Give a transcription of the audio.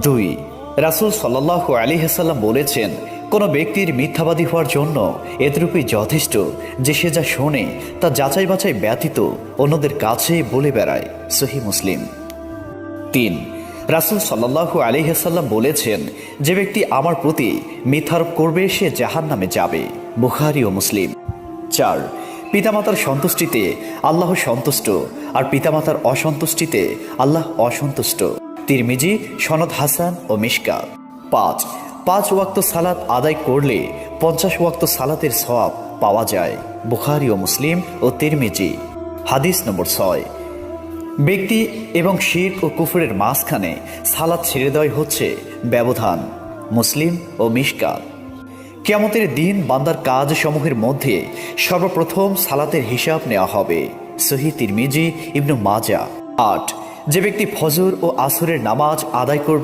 2, রাসূল সাল্লাল্লাহু আলাইহি ওয়াসাল্লাম বলেছেন, কোনো ব্যক্তির মিথ্যাবাদী হওয়ার জন্য এতটুকুই যথেষ্ট যে সে যা শোনে তা যাচাই বাছাই ব্যতীত অন্যদের কাছে বলে বেড়ায়। সহিহ মুসলিম। 3, রাসূল সাল্লাল্লাহু আলাইহি ওয়াসাল্লাম বলেছেন, যে ব্যক্তি আমার প্রতি মিথ্যারোপ করবে সে জাহান্নামে যাবে। বুখারী ও মুসলিম। 4, পিতামাতার সন্তুষ্টিতে আল্লাহ সন্তুষ্ট, আর পিতামাতার অসন্তুষ্টিতে আল্লাহ অসন্তুষ্ট। তিরমিজি, সনদ হাসান ও মিশকাত। 5 ওয়াক্ত সালাত আদায় করলে 50 ওয়াক্ত সালাতের সওয়াব পাওয়া যায়। বুখারী ও মুসলিম ও তিরমিজি। হাদিস নম্বর 6, ব্যক্তি এবং শিরক ও কুফরের মাঝখানে সালাত ছেড়ে দেওয়াই হচ্ছে ব্যবধান। মুসলিম ও মিশকাত। কিয়ামতের দিন বান্দার কাজ সমূহের মধ্যে সর্বপ্রথম সালাতের হিসাব নেওয়া হবে। সহিহ তিরমিজি, ইবনু মাজাহ। 8, যে ব্যক্তি ফজর ও আসরের নামাজ আদায় করবে